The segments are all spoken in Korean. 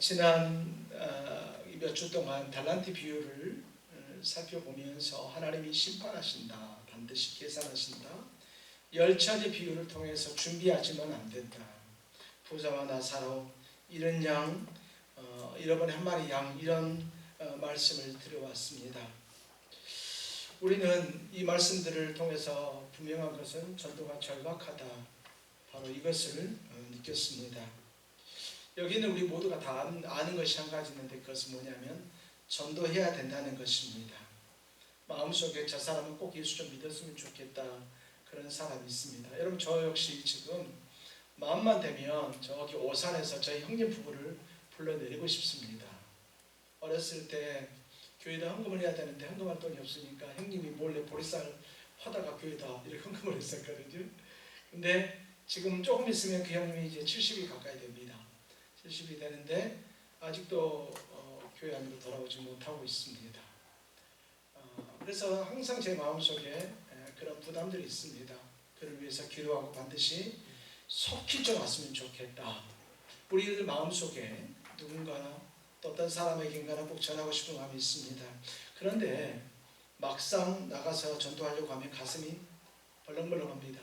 지난 몇 주 동안 달란트 비유를 살펴보면서 하나님이 심판하신다, 반드시 계산하신다, 열천의 비유를 통해서 준비하지만 안 된다, 부자와 나사로, 잃은 양, 잃어버린 한 마리 양, 이런 말씀을 드려왔습니다. 우리는 이 말씀들을 통해서 분명한 것은 전도가 절박하다, 바로 이것을 느꼈습니다. 여기는 우리 모두가 다 아는 것이 한 가지 있는데, 그것은 뭐냐면 전도해야 된다는 것입니다. 마음속에 저 사람은 꼭 예수 좀 믿었으면 좋겠다, 그런 사람이 있습니다. 여러분, 저 역시 지금 마음만 되면 저기 오산에서 저희 형님 부부를 불러내리고 싶습니다. 어렸을 때 교회다 헌금을 해야 되는데 헌금할 돈이 없으니까 형님이 몰래 보리쌀 퍼다가 교회다 이렇게 헌금을 했었거든요. 근데 지금 조금 있으면 그 형님이 이제 70이 가까이 됩니다. 70이 되는데 아직도 교회 안으로 돌아오지 못하고 있습니다. 그래서 항상 제 마음속에 그런 부담들이 있습니다. 그를 위해서 기도하고 반드시 속히 좀 왔으면 좋겠다. 우리들 마음속에 누군가나 또 어떤 사람에게인가나 꼭 전하고 싶은 마음이 있습니다. 그런데 막상 나가서 전도하려고 하면 가슴이 벌렁벌렁합니다.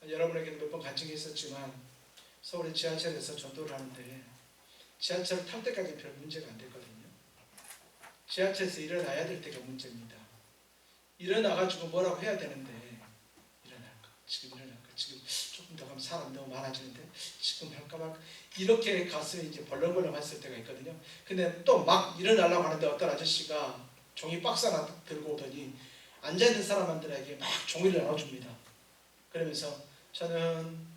여러분에게도 몇 번 간증이 있었지만 서울의 지하철에서 전도를 하는데 지하철 탈 때까지 별 문제가 안 됐거든요. 지하철에서 일어나야 될 때가 문제입니다. 일어나가지고 뭐라고 해야 되는데, 일어날까? 지금 일어날까? 지금 조금 더 가면 사람 너무 많아지는데 지금 할까 말까? 이렇게 가슴이 이제 벌렁벌렁 했을 때가 있거든요. 근데 또 막 일어나려고 하는데 어떤 아저씨가 종이 박스 하나 들고 오더니 앉아있는 사람들에게 막 종이를 나눠줍니다. 그러면서 저는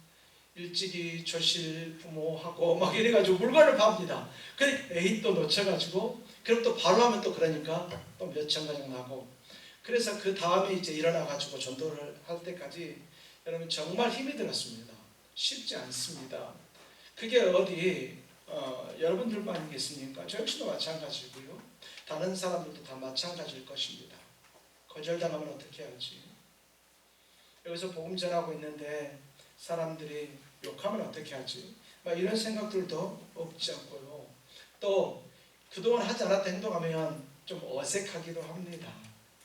일찍이 조실 부모하고 막 이래가지고 물건을 팝니다. 근데 에이 또 놓쳐가지고 그럼 또 바로 하면 또 그러니까 또 몇천 가정 나고, 그래서 그 다음에 이제 일어나가지고 전도를 할 때까지 여러분 정말 힘이 들었습니다. 쉽지 않습니다. 그게 어디 여러분들만이겠습니까? 저 역시도 마찬가지고요. 다른 사람들도 다 마찬가지일 것입니다. 거절당하면 어떻게 하지? 여기서 복음 전하고 있는데 사람들이 욕하면 어떻게 하지? 막 이런 생각들도 없지 않고요. 또 그동안 하지 않았던 행동하면 좀 어색하기도 합니다.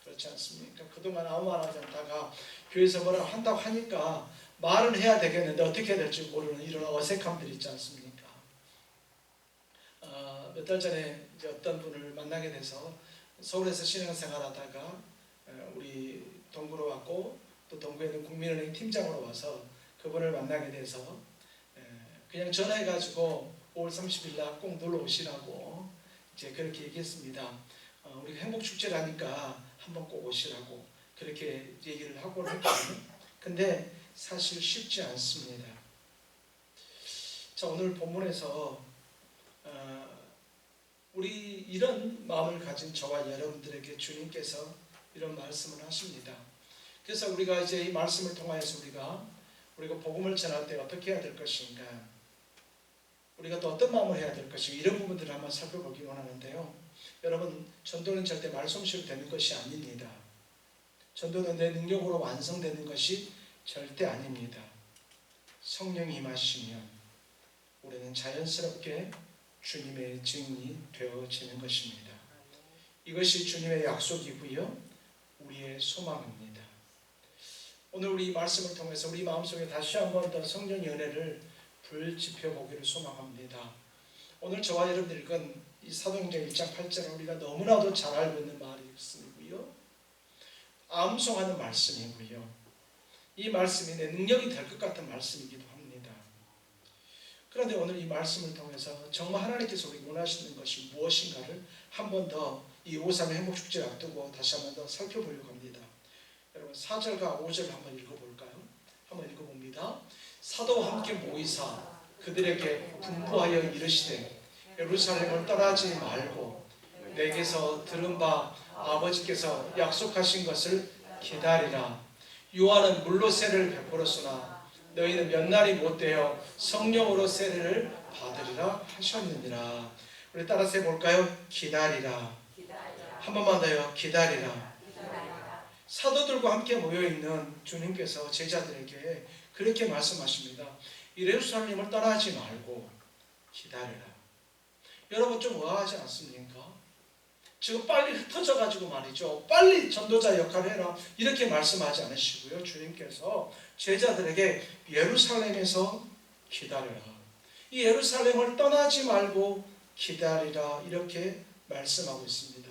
그렇지 않습니까? 그동안 아무 말 하지 않다가 교회에서 뭐라고 한다고 하니까 말은 해야 되겠는데 어떻게 해야 될지 모르는 이런 어색함들이 있지 않습니까? 몇 달 전에 이제 어떤 분을 만나게 돼서 서울에서 신앙생활 하다가 우리 동구로 왔고 또 동구에 있는 국민은행 팀장으로 와서 그분을 만나게 돼서 그냥 전화해가지고 5월 30일 날 꼭 놀러 오시라고 이제 그렇게 얘기했습니다. 우리가 행복축제를 하니까 한번 꼭 오시라고 그렇게 얘기를 하고 했거든요. 근데 사실 쉽지 않습니다. 자, 오늘 본문에서 우리 이런 마음을 가진 저와 여러분들에게 주님께서 이런 말씀을 하십니다. 그래서 우리가 이제 이 말씀을 통하여서 우리가 복음을 전할 때 어떻게 해야 될 것인가, 우리가 또 어떤 마음을 해야 될 것인가, 이런 부분들을 한번 살펴보기 원하는데요. 여러분, 전도는 절대 말솜씨로 되는 것이 아닙니다. 전도는 내 능력으로 완성되는 것이 절대 아닙니다. 성령이 임하시면 우리는 자연스럽게 주님의 증인이 되어지는 것입니다. 이것이 주님의 약속이고요, 우리의 소망입니다. 오늘 우리 말씀을 통해서 우리 마음속에 다시 한번 더 성령의 은혜를 불지펴보기를 소망합니다. 오늘 저와 여러분 읽은 이 사도행전 1장 8절은 우리가 너무나도 잘 알고 있는 말씀이고요, 암송하는 말씀이고요, 이 말씀이 내 능력이 될 것 같은 말씀이기도 합니다. 그런데 오늘 이 말씀을 통해서 정말 하나님께서 우리 원하시는 것이 무엇인가를 한 번 더 이 5.3 행복축제를 앞두고 다시 한 번 더 살펴보려고 합니다. 여러분, 4절과 5절을 한번 읽어볼까요? 한번 읽어봅니다. 사도와 함께 모이사 그들에게 분부하여 이르시되 예루살렘을 떠나지 말고 내게서 들은 바 아버지께서 약속하신 것을 기다리라. 요한은 물로 세례를 베풀었으나 너희는 몇 날이 못되어 성령으로 세례를 받으리라 하셨느니라. 우리 따라서 해볼까요? 기다리라. 한 번만 더요. 기다리라. 사도들과 함께 모여있는 주님께서 제자들에게 그렇게 말씀하십니다. 이 예루살렘을 떠나지 말고 기다리라. 여러분 좀 의아하지 않습니까? 지금 빨리 흩어져가지고 말이죠. 빨리 전도자 역할을 해라. 이렇게 말씀하지 않으시고요. 주님께서 제자들에게 예루살렘에서 기다려라. 이 예루살렘을 떠나지 말고 기다리라. 이렇게 말씀하고 있습니다.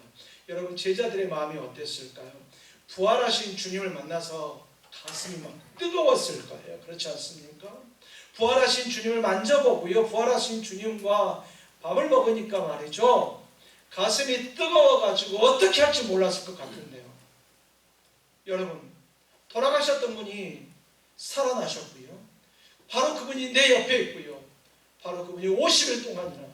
여러분 제자들의 마음이 어땠을까요? 부활하신 주님을 만나서 가슴이 막 뜨거웠을 거예요. 그렇지 않습니까? 부활하신 주님을 만져보고요. 부활하신 주님과 밥을 먹으니까 말이죠. 가슴이 뜨거워가지고 어떻게 할지 몰랐을 것 같은데요. 여러분 돌아가셨던 분이 살아나셨고요. 바로 그분이 내 옆에 있고요. 바로 그분이 50일 동안이나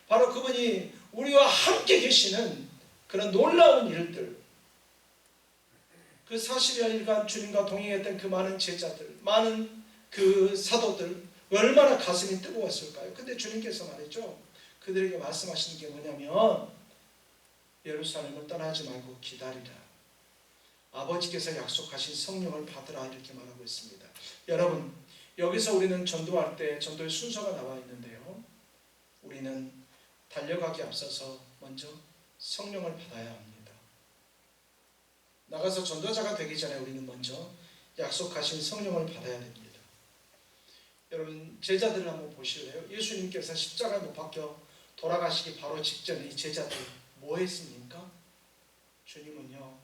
바로 그분이 우리와 함께 계시는 그런 놀라운 일들, 그 40여일간 주님과 동행했던 그 많은 제자들, 많은 그 사도들 얼마나 가슴이 뜨거웠을까요? 근데 주님께서 말이죠, 그들에게 말씀하시는 게 뭐냐면 예루살렘을 떠나지 말고 기다리라. 아버지께서 약속하신 성령을 받으라. 이렇게 말하고 있습니다. 여러분 여기서 우리는 전도할 때 전도의 순서가 나와 있는데요. 우리는 달려가기 앞서서 먼저 성령을 받아야 합니다. 나가서 전도자가 되기 전에 우리는 먼저 약속하신 성령을 받아야 됩니다. 여러분 제자들을 한번 보실래요? 예수님께서 십자가에 못 박혀 돌아가시기 바로 직전에 이 제자들 뭐 했습니까? 주님은요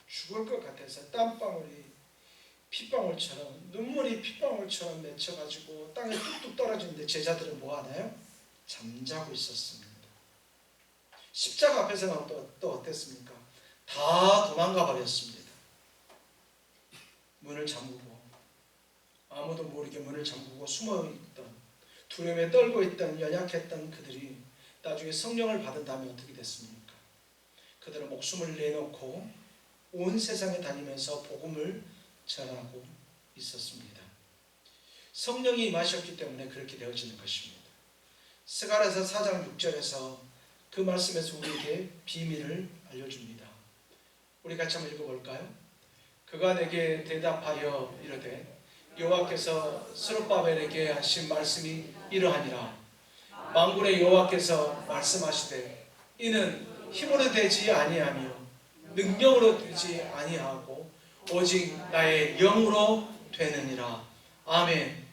죽을 것 같아서 땀방울이 핏방울처럼, 눈물이 핏방울처럼 맺혀가지고 땅에 뚝뚝 떨어지는데 제자들은 뭐 하나요? 잠자고 있었습니다. 십자가 앞에서는 또 어땠습니까? 다 도망가 버렸습니다. 문을 잠그고 아무도 모르게 문을 잠그고 숨어있던, 두려움에 떨고 있던 연약했던 그들이 나중에 성령을 받은 다음에 어떻게 됐습니까? 그들은 목숨을 내놓고 온 세상에 다니면서 복음을 전하고 있었습니다. 성령이 임하셨기 때문에 그렇게 되어지는 것입니다. 스가랴서 4장 6절에서 그 말씀에서 우리에게 비밀을 알려줍니다. 우리 같이 한번 읽어볼까요? 그가 내게 대답하여 이르되 여호와께서 스룹바벨에게 하신 말씀이 이러하니라. 만군의 여호와께서 말씀하시되 이는 힘으로 되지 아니하며 능력으로 되지 아니하고 오직 나의 영으로 되느니라. 아멘.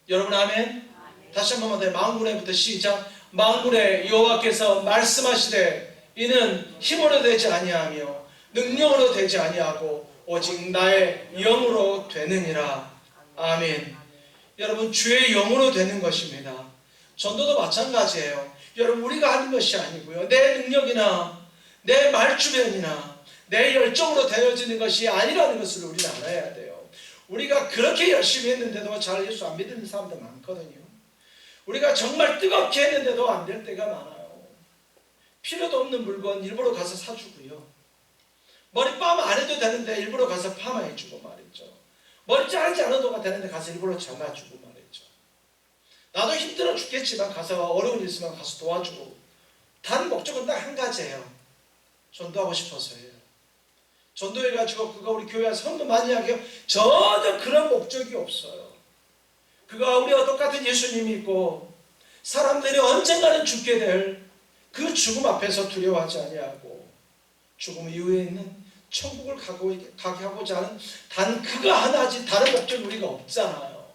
여러분 아멘. 다시 한번 더 만군의부터 시작. 만군의 여호와께서 말씀하시되 이는 힘으로 되지 아니하며 능력으로 되지 아니하고 오직 나의 영으로 되느니라. 아멘. 여러분 주의 영으로 되는 것입니다. 전도도 마찬가지예요. 여러분 우리가 하는 것이 아니고요. 내 능력이나 내 말주변이나 내 열정으로 되어지는 것이 아니라는 것을 우리는 알아야 돼요. 우리가 그렇게 열심히 했는데도 잘 예수 안 믿는 사람들 많거든요. 우리가 정말 뜨겁게 했는데도 안 될 때가 많아요. 필요도 없는 물건 일부러 가서 사주고요. 머리 파마 안 해도 되는데 일부러 가서 파마해주고 말이죠. 머리 자르지 않아도 되는데 가서 일부러 잘라주고 말이죠. 나도 힘들어 죽겠지만 가서 어려운 일 있으면 가서 도와주고. 다른 목적은 딱 한 가지예요. 전도하고 싶어서예요. 전도해가지고 그가 우리 교회에 선도 많이 하게요. 전혀 그런 목적이 없어요. 그가 우리와 똑같은 예수님이 있고 사람들이 언젠가는 죽게 될 그 죽음 앞에서 두려워하지 아니하고 죽음 이후에 있는 천국을 가게 하고자 하는 단 그가 하나지 다른 목적이 우리가 없잖아요.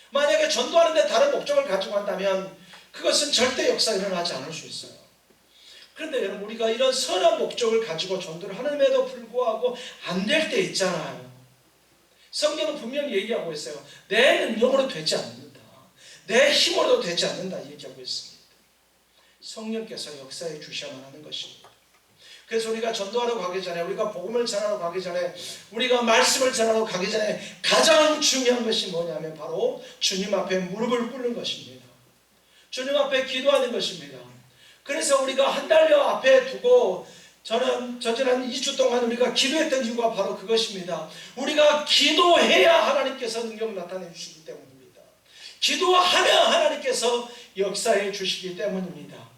만약에 전도하는데 다른 목적을 가지고 한다면 그것은 절대 역사에 일어나지 않을 수 있어요. 그런데 여러분 우리가 이런 선한 목적을 가지고 전도를 하는데도 불구하고 안 될 때 있잖아요. 성경은 분명히 얘기하고 있어요. 내 능력으로 되지 않는다. 내 힘으로 되지 않는다 얘기하고 있습니다. 성령께서 역사해 주셔야만 하는 것입니다. 그래서 우리가 전도하러 가기 전에, 우리가 복음을 전하러 가기 전에, 우리가 말씀을 전하러 가기 전에 가장 중요한 것이 뭐냐면 바로 주님 앞에 무릎을 꿇는 것입니다. 주님 앞에 기도하는 것입니다. 그래서 우리가 한 달여 앞에 두고 저는 지난 2주 동안 우리가 기도했던 이유가 바로 그것입니다. 우리가 기도해야 하나님께서 능력을 나타내 주시기 때문입니다. 기도하면 하나님께서 역사해 주시기 때문입니다.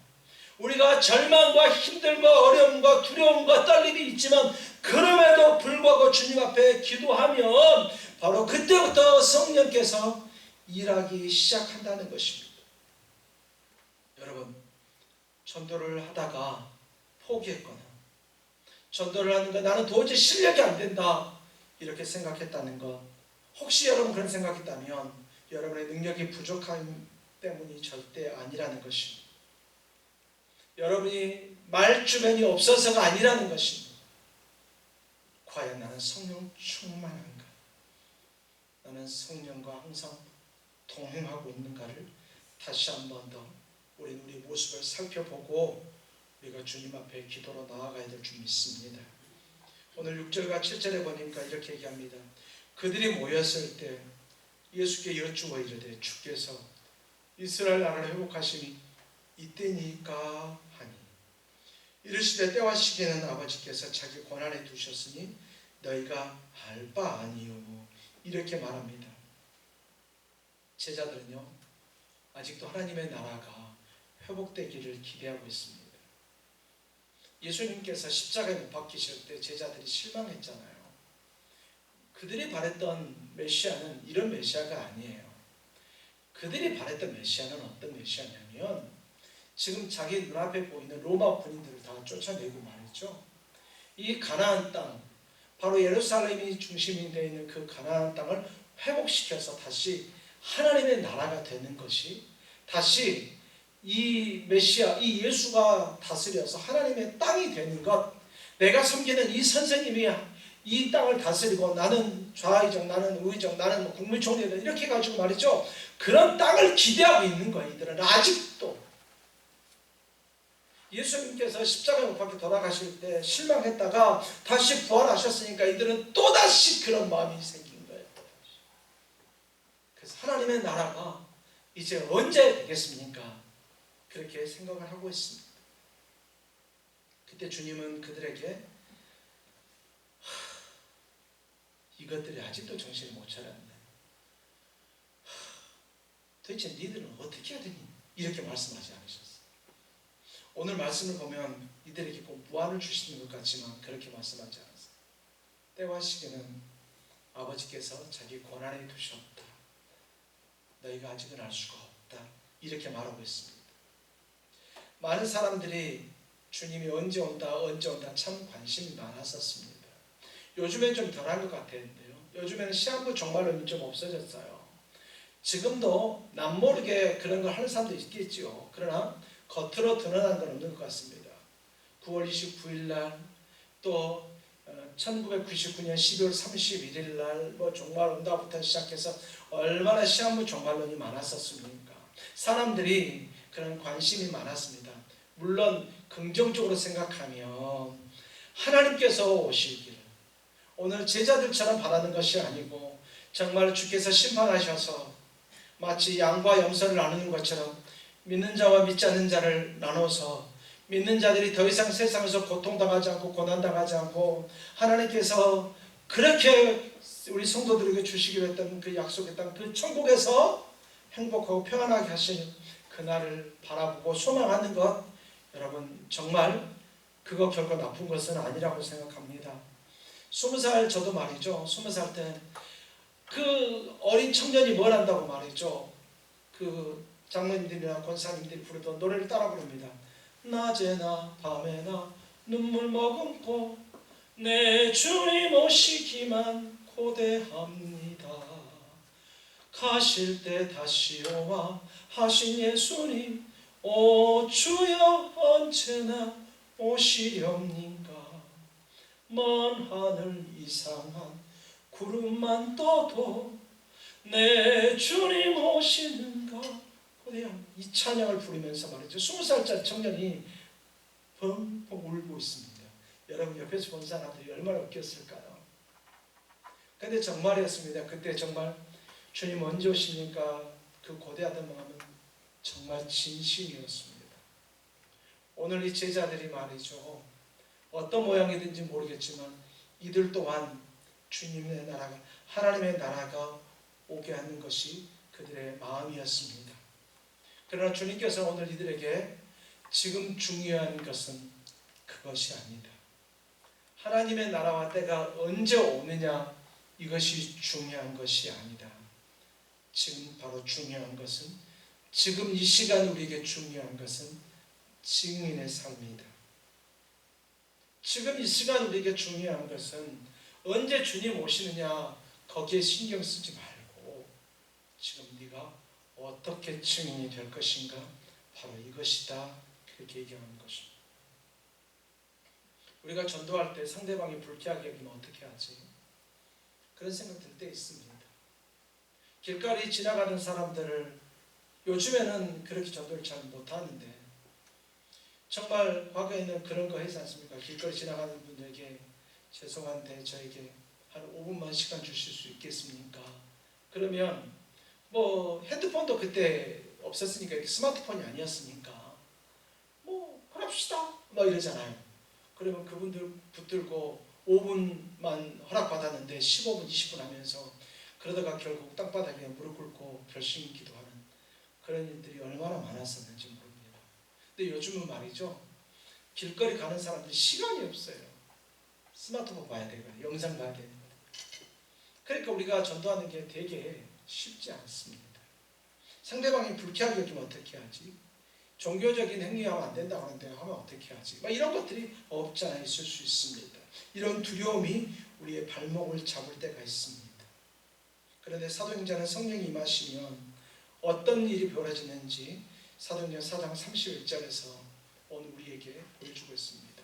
우리가 절망과 힘듦과 어려움과 두려움과 떨림이 있지만 그럼에도 불구하고 주님 앞에 기도하면 바로 그때부터 성령께서 일하기 시작한다는 것입니다. 여러분 전도를 하다가 포기했거나 전도를 하는 거 나는 도저히 실력이 안 된다 이렇게 생각했다는 것, 혹시 여러분 그런 생각했다면 여러분의 능력이 부족함 때문이 절대 아니라는 것입니다. 여러분이 말 주변이 없어서가 아니라는 것입니다. 과연 나는 성령 충만한가? 나는 성령과 항상 동행하고 있는가를 다시 한 번 더 우리 모습을 살펴보고 우리가 주님 앞에 기도로 나아가야 될 줄 믿습니다. 오늘 6절과 7절에 보니까 이렇게 얘기합니다. 그들이 모였을 때 예수께 여쭈어 이르되 주께서 이스라엘 나라를 회복하심이 이때니까 하니 이르시되 때와 시기는 아버지께서 자기 권한에 두셨으니 너희가 알 바 아니요 이렇게 말합니다. 제자들은요 아직도 하나님의 나라가 회복되기를 기대하고 있습니다. 예수님께서 십자가에 못 박히실 때 제자들이 실망했잖아요. 그들이 바랬던 메시아는 이런 메시아가 아니에요. 그들이 바랬던 메시아는 어떤 메시아냐면 지금 자기 눈앞에 보이는 로마 군인들을 다 쫓아내고 말이죠. 이 가나안 땅, 바로 예루살렘이 중심이 되어 있는 그 가나안 땅을 회복시켜서 다시 하나님의 나라가 되는 것이, 다시 이 메시아, 이 예수가 다스려서 하나님의 땅이 되는 것, 내가 섬기는 이 선생님이 이 땅을 다스리고 나는 좌의정, 나는 우의정, 나는 국무총리다 이렇게 가지고 말이죠. 그런 땅을 기대하고 있는 거예요. 이들은 아직도. 예수님께서 십자가에 못 박혀 돌아가실 때 실망했다가 다시 부활하셨으니까 이들은 또다시 그런 마음이 생긴 거예요. 그래서 하나님의 나라가 이제 언제 되겠습니까? 그렇게 생각을 하고 있습니다. 그때 주님은 그들에게 이것들이 아직도 정신을 못 차렸네. 도대체 니들은 어떻게 해야 되니? 이렇게 말씀하지 않으셨어요. 오늘 말씀을 보면 이들에게 꼭 무한을 주시는 것 같지만 그렇게 말씀하지 않았어요. 때와 시기는 아버지께서 자기 권한에 두셨다. 너희가 아직은 알 수가 없다. 이렇게 말하고 있습니다. 많은 사람들이 주님이 언제 온다 참 관심이 많았었습니다. 요즘엔 좀 덜한 것 같았는데요. 요즘에는 시한부 종말론이 좀 없어졌어요. 지금도 남모르게 그런 걸 하는 사람도 있겠죠. 그러나 겉으로 드러난 건 없는 것 같습니다. 9월 29일 날, 또 1999년 12월 31일 날 종말 온다부터 시작해서 얼마나 시한부 종말론이 많았었습니까? 사람들이 그런 관심이 많았습니다. 물론 긍정적으로 생각하면 하나님께서 오시기를 오늘 제자들처럼 바라는 것이 아니고 정말 주께서 심판하셔서 마치 양과 염소를 나누는 것처럼 믿는 자와 믿지 않는 자를 나눠서 믿는 자들이 더 이상 세상에서 고통당하지 않고 고난당하지 않고 하나님께서 그렇게 우리 성도들에게 주시기로 했던 그 약속했던 그 천국에서 행복하고 평안하게 하시는 그날을 바라보고 소망하는 것, 여러분 정말 그거 결코 나쁜 것은 아니라고 생각합니다. 20살 저도 말이죠. 20살 때 그 어린 청년이 뭘 한다고 말이죠. 그 장로님들이나 권사님들이 부르던 노래를 따라 부릅니다. 낮에나 밤에나 눈물 머금고 내 주님 오시기만 고대합니다. 가실 때 다시 오와 하신 예수님 오 주여 언제나 오시렵니까. 먼 하늘 이상한 구름만 떠도 내 주님 오시는가. 이 찬양을 부르면서 말이죠. 20살짜리 청년이 펑펑 울고 있습니다. 여러분 옆에서 본 사람들이 얼마나 웃겼을까요? 근데 정말이었습니다. 그때 정말 주님 언제 오십니까? 그 고대하던 마음은 정말 진심이었습니다. 오늘 이 제자들이 말이죠. 어떤 모양이든지 모르겠지만 이들 또한 주님의 나라가, 하나님의 나라가 오게 하는 것이 그들의 마음이었습니다. 그러나 주님께서 오늘 이들에게 지금 중요한 것은 그것이 아니다. 하나님의 나라와 때가 언제 오느냐 이것이 중요한 것이 아니다. 지금 바로 중요한 것은, 지금 이 시간 우리에게 중요한 것은 증인의 삶이다. 지금 이 시간 우리에게 중요한 것은 언제 주님 오시느냐 거기에 신경 쓰지 말고 지금 네가 어떻게 증인이 될 것인가 바로 이것이다 그렇게 얘기하는 것입니다. 우리가 전도할 때 상대방이 불쾌하게 여기면 어떻게 하지? 그런 생각 들 때 있습니다. 길거리 지나가는 사람들을 요즘에는 그렇게 전도를 잘 못하는데 정말 과거에는 그런 거 하지 않습니까? 길거리 지나가는 분들에게 죄송한데 저에게 한 5분만 시간 주실 수 있겠습니까? 그러면 뭐 핸드폰도 그때 없었으니까 스마트폰이 아니었으니까 뭐 그럽시다 뭐 이러잖아요. 그러면 그분들 붙들고 5분만 허락받았는데 15분 20분 하면서 그러다가 결국 땅바닥에 무릎 꿇고 결심 기도하는 그런 일들이 얼마나 많았었는지 모릅니다. 근데 요즘은 말이죠, 길거리 가는 사람들이 시간이 없어요. 스마트폰 봐야 되거든요. 영상 봐야 되거든요. 그러니까 우리가 전도하는 게 되게 쉽지 않습니다. 상대방이 불쾌하게 여기면 어떻게 하지? 종교적인 행위하면 안 된다고 하는데 하면 어떻게 하지? 막 이런 것들이 없지 않아 있을 수 있습니다. 이런 두려움이 우리의 발목을 잡을 때가 있습니다. 그런데 사도행전은 성령이 임하시면 어떤 일이 벌어지는지 사도행전 4장 31절에서 오늘 우리에게 보여주고 있습니다.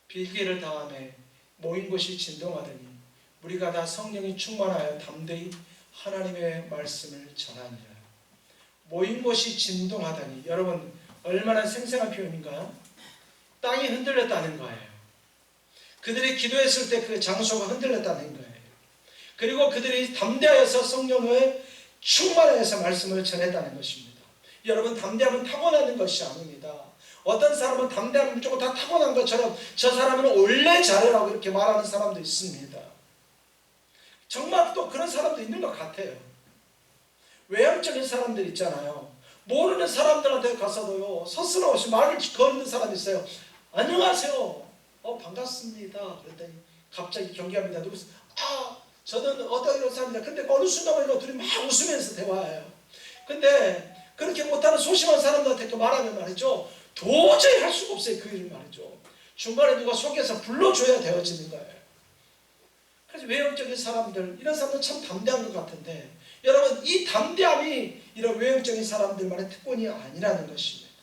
빌기를 다음에 모인 곳이 진동하더니 우리가 다 성령이 충만하여 담대히 하나님의 말씀을 전하니라. 모인 곳이 진동하다니 여러분 얼마나 생생한 표현인가요? 땅이 흔들렸다는 거예요. 그들이 기도했을 때 그 장소가 흔들렸다는 거예요. 그리고 그들이 담대하여서 성령의 충만해서 말씀을 전했다는 것입니다. 여러분 담대함은 타고나는 것이 아닙니다. 어떤 사람은 담대함을 무조건 다 타고난 것처럼 저 사람은 원래 잘해라고 이렇게 말하는 사람도 있습니다. 정말 또 그런 사람도 있는 것 같아요. 외향적인 사람들 있잖아요. 모르는 사람들한테 가서도요 서슴없이 말을 거는 사람이 있어요. 안녕하세요. 반갑습니다. 그랬더니 갑자기 경계합니다. 누구세요? 저는 어떤 사람입니다. 근데 어느 순간에 둘이 막 웃으면서 대화해요. 근데 그렇게 못하는 소심한 사람들한테 그 말하면 말이죠. 도저히 할 수가 없어요. 그 일을 말이죠. 중간에 누가 속여서 불러줘야 되어지는 거예요. 그래서 외형적인 사람들, 이런 사람들 참 담대한 것 같은데 여러분 이 담대함이 이런 외형적인 사람들만의 특권이 아니라는 것입니다.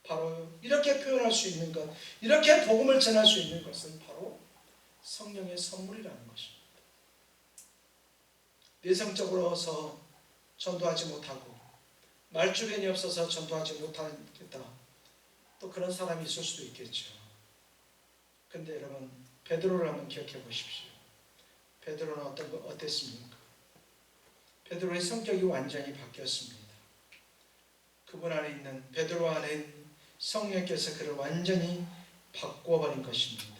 바로 이렇게 표현할 수 있는 것, 이렇게 복음을 전할 수 있는 것은 바로 성령의 선물이라는 것입니다. 내성적으로서 전도하지 못하고 말주변이 없어서 전도하지 못하겠다. 또 그런 사람이 있을 수도 있겠죠. 근데 여러분 베드로를 한번 기억해 보십시오. 베드로는 어땠습니까? 베드로의 성격이 완전히 바뀌었습니다. 그분 안에 있는 베드로 안에 있는 성령께서 그를 완전히 바꿔버린 것입니다.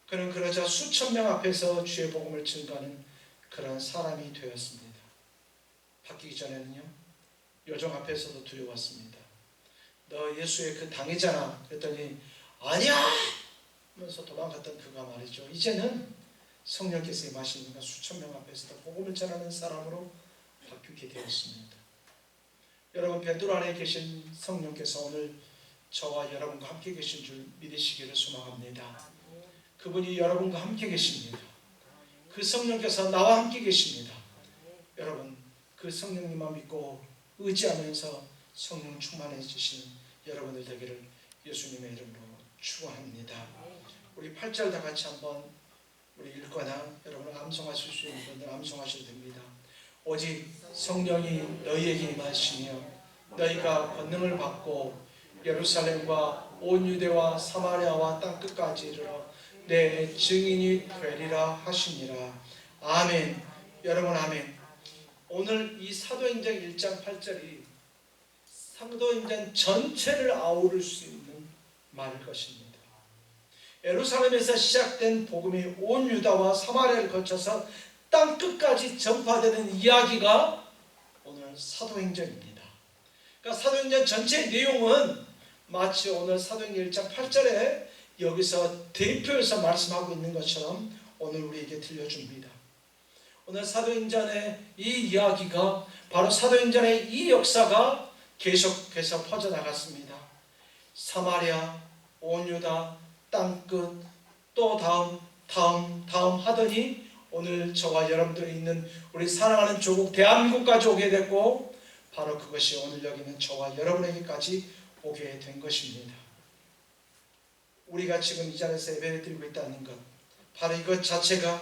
그는 그러자 수천 명 앞에서 주의 복음을 증거하는 그런 사람이 되었습니다. 바뀌기 전에는요 요정 앞에서도 두려웠습니다. 너 예수의 그 당이잖아 그랬더니 아니야 하면서 도망갔던 그가 말이죠. 이제는 성령께서 임하시는 수천 명 앞에서도 복음을 전하는 사람으로 바뀌게 되었습니다. 여러분 베드로 안에 계신 성령께서 오늘 저와 여러분과 함께 계신 줄 믿으시기를 소망합니다. 그분이 여러분과 함께 계십니다. 그 성령께서 나와 함께 계십니다. 여러분 그 성령님만 믿고 의지하면서 성령 충만해지시는 여러분들 되기를 예수님의 이름으로 축원합니다. 우리 8절 다 같이 한번 우리 읽거나 여러분 암송하실 수 있는 분들 암송하셔도 됩니다. 오직 성령이 너희에게 임하시며 너희가 권능을 받고 예루살렘과 온 유대와 사마리아와 땅끝까지 이르러 내 증인이 되리라 하시니라. 아멘. 여러분 아멘. 오늘 이 사도행전 1장 8절이 사도행전 전체를 아우를 수 있는 말일 것입니다. 예루살렘에서 시작된 복음이 온 유다와 사마리아를 거쳐서 땅끝까지 전파되는 이야기가 오늘 사도행전입니다. 그러니까 사도행전 전체의 내용은 마치 오늘 사도행전 1장 8절에 여기서 대표해서 말씀하고 있는 것처럼 오늘 우리에게 들려줍니다. 오늘 사도행전의 이 이야기가 바로 사도행전의 이 역사가 계속해서 퍼져나갔습니다. 사마리아, 온 유다, 땅끝, 또 다음 하더니 오늘 저와 여러분들이 있는 우리 사랑하는 조국 대한민국까지 오게 됐고, 바로 그것이 오늘 여기 있는 저와 여러분에게까지 오게 된 것입니다. 우리가 지금 이 자리에서 예배를 드리고 있다는 것, 바로 이것 자체가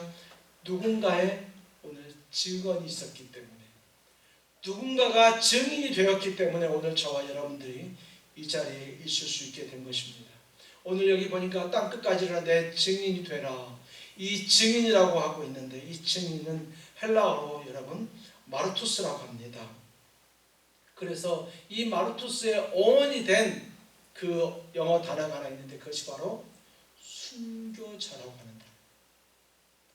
누군가의 오늘 증언이 있었기 때문에, 누군가가 증인이 되었기 때문에 오늘 저와 여러분들이 이 자리에 있을 수 있게 된 것입니다. 오늘 여기 보니까 땅끝까지라 내 증인이 되라, 이 증인이라고 하고 있는데, 이 증인은 헬라어로 여러분 마르투스라고 합니다. 그래서 이 마르투스의 어원이 된 그 영어 단어가 하나 있는데, 그것이 바로 순교자라고 하는 단어.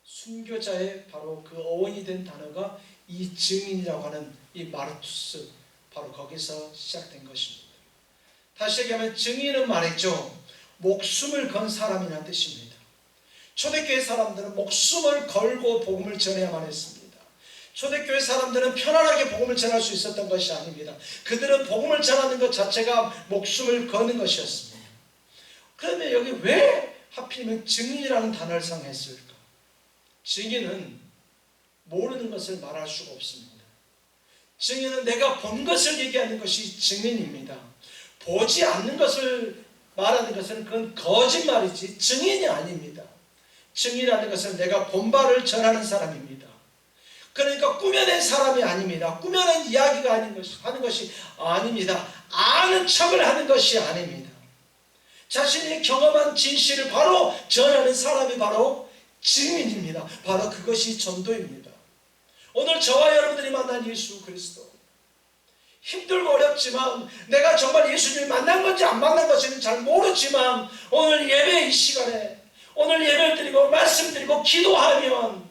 순교자의 바로 그 어원이 된 단어가 이 증인이라고 하는 이 마르투스, 바로 거기서 시작된 것입니다. 다시 얘기하면 증인은 말이죠, 목숨을 건 사람이라는 뜻입니다. 초대교회 사람들은 목숨을 걸고 복음을 전해야만 했습니다. 초대교회 사람들은 편안하게 복음을 전할 수 있었던 것이 아닙니다. 그들은 복음을 전하는 것 자체가 목숨을 거는 것이었습니다. 그러면 여기 왜 하필이면 증인이라는 단어를 사용했을까? 증인은 모르는 것을 말할 수가 없습니다. 증인은 내가 본 것을 얘기하는 것이 증인입니다. 보지 않는 것을 말하는 것은 그건 거짓말이지 증인이 아닙니다. 증인이라는 것은 내가 본 바를 전하는 사람입니다. 그러니까 꾸며낸 사람이 아닙니다. 꾸며낸 이야기가 하는 것이 아닙니다. 아는 척을 하는 것이 아닙니다. 자신이 경험한 진실을 바로 전하는 사람이 바로 증인입니다. 바로 그것이 전도입니다. 오늘 저와 여러분들이 만난 예수 그리스도, 힘들고 어렵지만 내가 정말 예수님을 만난 건지 안 만난 건지는 잘 모르지만, 오늘 예배 이 시간에 오늘 예배를 드리고 말씀드리고 기도하면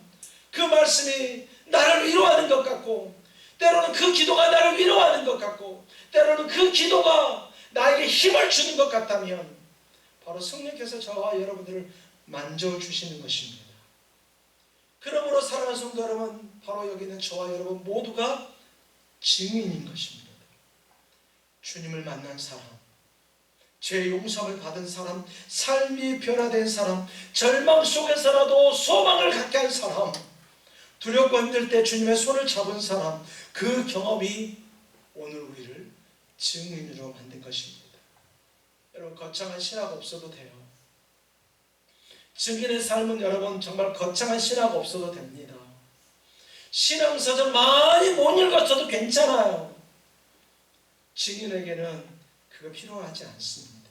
그 말씀이 나를 위로하는 것 같고, 때로는 그 기도가 나를 위로하는 것 같고, 때로는 그 기도가 나에게 힘을 주는 것 같다면, 바로 성령께서 저와 여러분들을 만져주시는 것입니다. 그러므로 사랑하는 성도 여러분, 바로 여기 있는 저와 여러분 모두가 증인인 것입니다. 주님을 만난 사람, 죄 용서를 받은 사람, 삶이 변화된 사람, 절망 속에서라도 소망을 갖게 한 사람, 두렵고 힘들 때 주님의 손을 잡은 사람, 그 경험이 오늘 우리를 증인으로 만든 것입니다. 여러분, 거창한 신학 없어도 돼요. 증인의 삶은 여러분 정말 거창한 신학 없어도 됩니다. 신앙서적 많이 못 읽었어도 괜찮아요. 증인에게는 그거 필요하지 않습니다.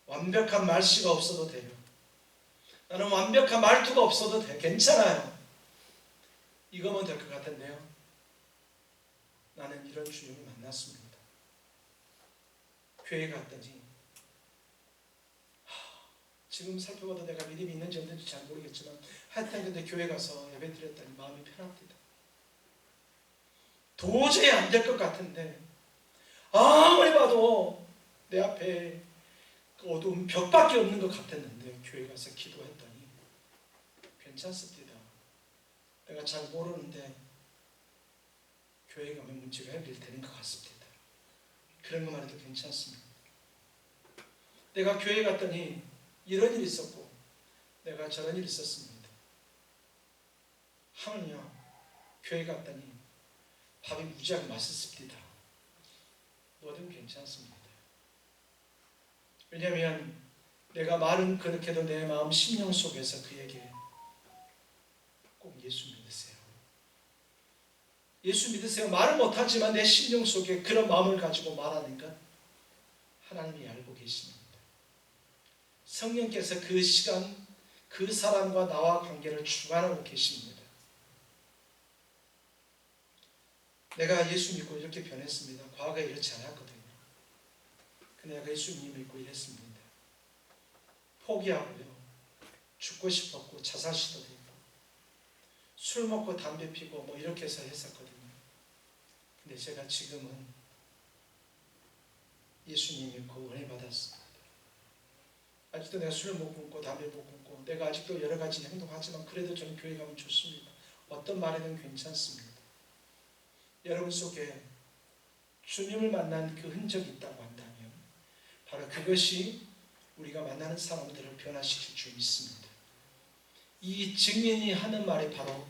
완벽한 말씨가 없어도 돼요. 나는 완벽한 말투가 없어도 돼요. 괜찮아요. 이거면 될 것 같은데요, 나는 이런 주님을 만났습니다. 교회 갔더니 지금 살펴봐도 내가 믿음이 있는지 없는지 잘 모르겠지만, 하여튼 근데 교회 가서 예배 드렸더니 마음이 편합니다. 도저히 안 될 것 같은데, 아무리 봐도 내 앞에 그 어두운 벽밖에 없는 것 같았는데, 교회 가서 기도했더니 괜찮습니다. 내가 잘 모르는데 교회 가면 문제가 해결되는 것 같습니다. 그런 것만 해도 괜찮습니다. 내가 교회 갔더니 이런 일이 있었고 내가 저런 일이 있었습니다. 하물며 교회 갔더니 밥이 무지하게 맛있습니다. 뭐든 괜찮습니다. 왜냐하면 내가 말은 그렇게도 내 마음 심령 속에서 그에게 꼭 예수 믿으세요, 예수 믿으세요 말은 못하지만 내 심령 속에 그런 마음을 가지고 말하는 것 하나님이 알고 계십니다. 성령께서 그 시간 그 사람과 나와 관계를 주관하고 계십니다. 내가 예수 믿고 이렇게 변했습니다. 과거에 이렇지 않았거든요. 근데 내가 예수 믿고 이랬습니다. 포기하고요, 죽고 싶었고 자살 시도도 했고 술 먹고 담배 피고 뭐 이렇게 해서 했었거든요. 근데 제가 지금은 예수님 믿고 은혜 받았습니다. 아직도 내가 술을 못 끊고 담배 못 끊고 내가 아직도 여러 가지 행동하지만 그래도 저는 교회 가면 좋습니다. 어떤 말에는 괜찮습니다. 여러분 속에 주님을 만난 그 흔적이 있다고 한다면 바로 그것이 우리가 만나는 사람들을 변화시킬 줄 믿습니다. 이 증인이 하는 말이 바로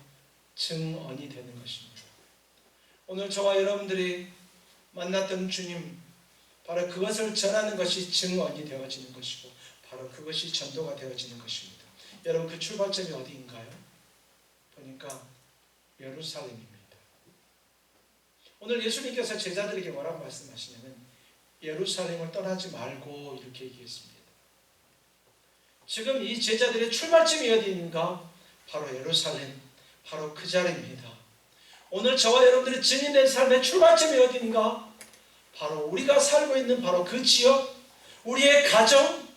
증언이 되는 것입니다. 오늘 저와 여러분들이 만났던 주님, 바로 그것을 전하는 것이 증언이 되어지는 것이고 바로 그것이 전도가 되어지는 것입니다. 여러분, 그 출발점이 어디인가요? 보니까 예루살렘입니다. 오늘 예수님께서 제자들에게 뭐라고 말씀하시냐면 예루살렘을 떠나지 말고 이렇게 얘기했습니다. 지금 이 제자들의 출발점이 어디인가? 바로 예루살렘, 바로 그 자리입니다. 오늘 저와 여러분들이 증인된 삶의 출발점이 어디인가? 바로 우리가 살고 있는 바로 그 지역, 우리의 가정,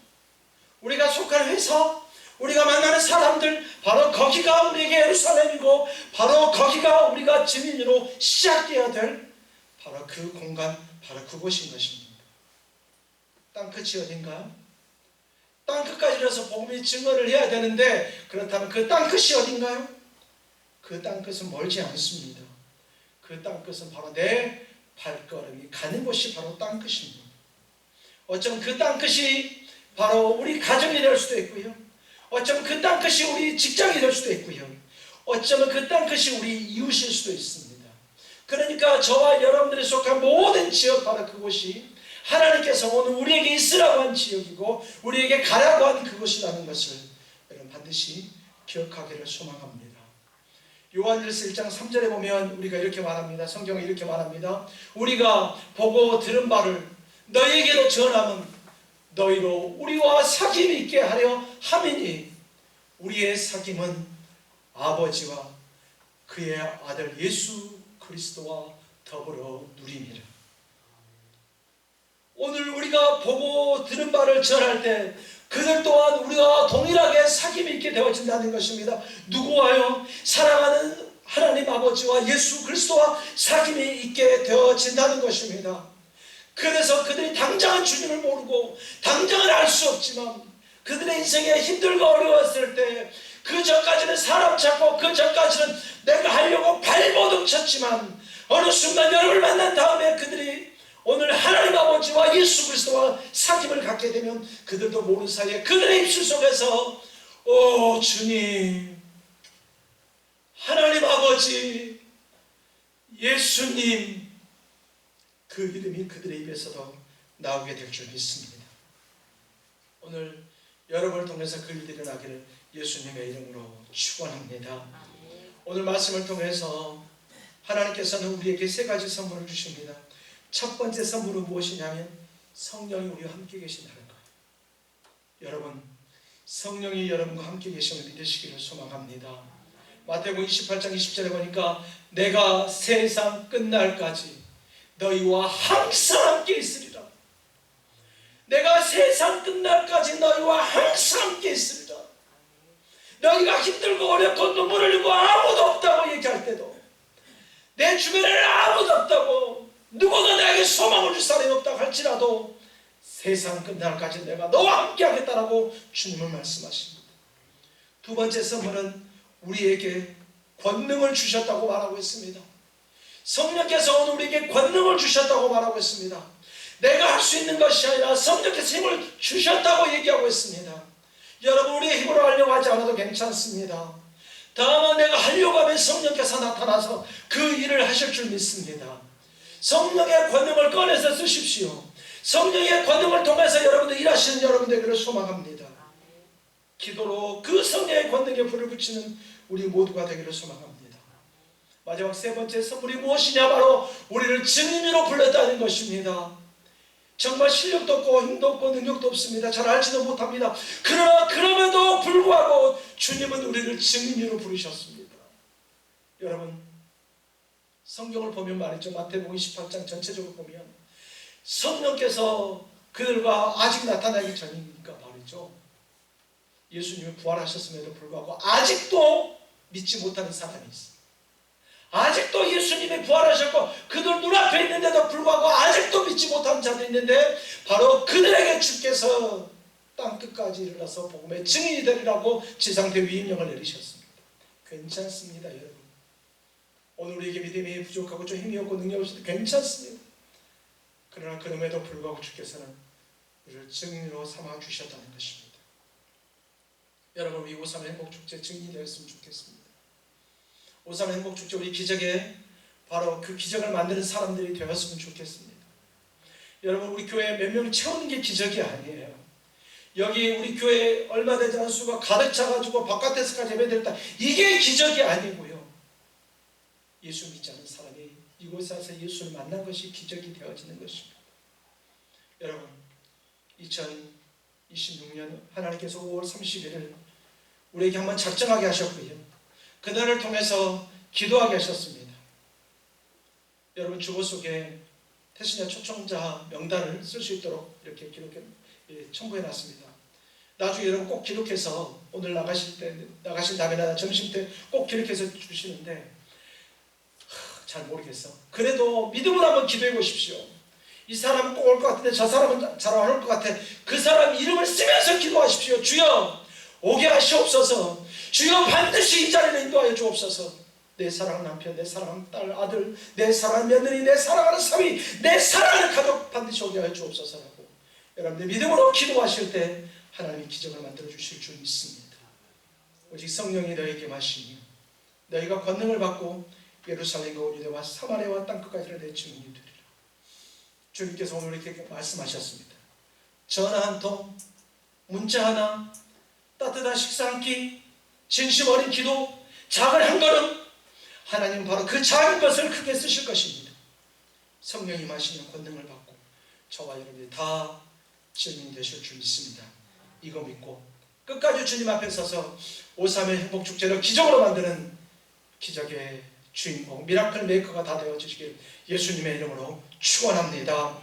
우리가 속한 회사, 우리가 만나는 사람들, 바로 거기가 우리에게 예루살렘이고 바로 거기가 우리가 증인으로 시작되어야 될 바로 그 공간, 바로 그곳인 것입니다. 땅끝이 어딘가요? 땅끝까지 이르러서 복음의 증언을 해야 되는데 그렇다면 그 땅끝이 어딘가요? 그 땅끝은 멀지 않습니다. 그 땅끝은 바로 내 발걸음이 가는 곳이 바로 땅끝입니다. 어쩌면 그 땅끝이 바로 우리 가정이 될 수도 있고요. 어쩌면 그 땅끝이 우리 직장이 될 수도 있고요. 어쩌면 그 땅끝이 우리 이웃일 수도 있습니다. 그러니까 저와 여러분들이 속한 모든 지역, 바로 그곳이 하나님께서 오늘 우리에게 있으라고 한 지역이고 우리에게 가라고 한 그곳이라는 것을 여러분 반드시 기억하기를 소망합니다. 요한일서 1장 3절에 보면 우리가 이렇게 말합니다. 성경에 이렇게 말합니다. 우리가 보고 들은 바를 너희에게로 전함은 너희로 우리와 사귐이 있게 하려 함이니 우리의 사귐은 아버지와 그의 아들 예수 그리스도와 더불어 누림이라. 오늘 우리가 보고 들은 바를 전할 때 그들 또한 우리와 동일하게 사귐이 있게 되어진다는 것입니다. 누구와요? 사랑하는 하나님 아버지와 예수 그리스도와 사귐이 있게 되어진다는 것입니다. 그래서 그들이 당장은 주님을 모르고 당장은 알 수 없지만 그들의 인생에 힘들고 어려웠을 때 그 전까지는 사람 찾고 그 전까지는 내가 하려고 발버둥 쳤지만 어느 순간 여러분을 만난 다음에 그들이 오늘 하나님 아버지와 예수 그리스도와 사귐을 갖게 되면 그들도 모르는 사이에 그들의 입술 속에서 오 주님, 하나님 아버지, 예수님, 그 이름이 그들의 입에서도 나오게 될 줄 믿습니다. 오늘 여러분을 통해서 그 일들이 일어나기를 예수님의 이름으로 축원합니다. 오늘 말씀을 통해서 하나님께서는 우리에게 세 가지 선물을 주십니다. 첫 번째 선물은 무엇이냐면 성령이 우리와 함께 계신다는 거예요. 여러분, 성령이 여러분과 함께 계심을 믿으시기를 소망합니다. 마태복음 28장 20절에 보니까 내가 세상 끝날까지 너희와 항상 함께 있으리라. 내가 세상 끝날까지 너희와 항상 함께 있으리라. 너희가 힘들고 어렵고 눈물 흘리고 아무도 없다고 얘기할 때도 내 주변에는 아무도 없다고 누구가 나에게 소망을 줄 사람이 없다고 할지라도 세상 끝날까지 내가 너와 함께 하겠다라고 주님은 말씀하십니다. 두 번째 선물은 우리에게 권능을 주셨다고 말하고 있습니다. 성령께서 오늘 우리에게 권능을 주셨다고 말하고 있습니다. 내가 할 수 있는 것이 아니라 성령께서 힘을 주셨다고 얘기하고 있습니다. 여러분, 우리의 힘으로 하려고 하지 않아도 괜찮습니다. 다만 내가 하려고 하면 성령께서 나타나서 그 일을 하실 줄 믿습니다. 성령의 권능을 꺼내서 쓰십시오. 성령의 권능을 통해서 여러분들 일하시는 여러분들에게 소망합니다. 기도로 그 성령의 권능에 불을 붙이는 우리 모두가 되기를 소망합니다. 마지막 세 번째 선물이 무엇이냐? 바로 우리를 증인으로 불렀다는 것입니다. 정말 실력도 없고 힘도 없고 능력도 없습니다. 잘 알지도 못합니다. 그러나 그럼에도 불구하고 주님은 우리를 증인으로 부르셨습니다. 여러분, 성경을 보면 말이죠. 마태복음 28장 전체적으로 보면 성령께서 그들과 아직 나타나기 전이니까 말이죠. 예수님이 부활하셨음에도 불구하고 아직도 믿지 못하는 사람이 있어요. 아직도 예수님이 부활하셨고 그들 눈앞에 있는데도 불구하고 아직도 믿지 못하는 자들이 있는데 바로 그들에게 주께서 땅끝까지 이르러서 복음의 증인이 되리라고 지상대 위임령을 내리셨습니다. 괜찮습니다, 여러분. 오늘 우리에게 믿음이 부족하고 좀 힘이 없고 능력이 없어도 괜찮습니다. 그러나 그럼에도 불구하고 주께서는 우리를 증인으로 삼아 주셨다는 것입니다. 여러분, 우리 5.3 행복축제 증인이 되었으면 좋겠습니다. 5.3 행복축제 우리 기적에 바로 그 기적을 만드는 사람들이 되었으면 좋겠습니다. 여러분, 우리 교회에 몇 명 채우는 게 기적이 아니에요. 여기 우리 교회에 얼마 되지 않은 수가 가득 차가지고 바깥에서까지 예배드렸다, 이게 기적이 아니고요. 예수 믿지 않은 사람이 이곳에 와서 예수를 만난 것이 기적이 되어지는 것입니다. 여러분, 2026년 하나님께서 5월 30일을 우리에게 한번 작정하게 하셨고요. 그날을 통해서 기도하게 하셨습니다. 여러분, 주보 속에 태신야 초청자 명단을 쓸 수 있도록 이렇게 첨부해 놨습니다. 나중에 여러분 꼭 기록해서 오늘 나가신 다음에 점심 때 꼭 기록해서 주시는데 잘 모르겠어. 그래도 믿음으로 한번 기도해 보십시오. 이 사람은 꼭 올 것 같은데 저 사람은 잘 안 올 것 같아. 그 사람 이름을 쓰면서 기도하십시오. 주여 오게 하시옵소서. 주여 반드시 이 자리를 인도하여 주옵소서. 내 사랑하는 남편, 내 사랑하는 딸, 아들, 내 사랑하는 며느리, 내 사랑하는 사위, 내 사랑하는 가족 반드시 오게 하여 주옵소서라고 여러분들 믿음으로 기도하실 때 하나님이 기적을 만들어 주실 줄 믿습니다. 오직 성령이 너에게 마시며 너희가 권능을 받고 예루살렘과 유대와 사마리아와 땅끝까지를 내 증인이 되리라. 주님께서 오늘 이렇게 말씀하셨습니다. 전화 한 통, 문자 하나, 따뜻한 식사 한 끼, 진심 어린 기도, 작은 한 걸음, 하나님 바로 그 작은 것을 크게 쓰실 것입니다. 성령이 마시는 권능을 받고 저와 여러분이 다 증인이 되실 줄 믿습니다. 이거 믿고 끝까지 주님 앞에 서서 5.3의 행복축제를 기적으로 만드는 기적의 주인공 미라클 메이커가 다 되어주시길 예수님의 이름으로 축원합니다.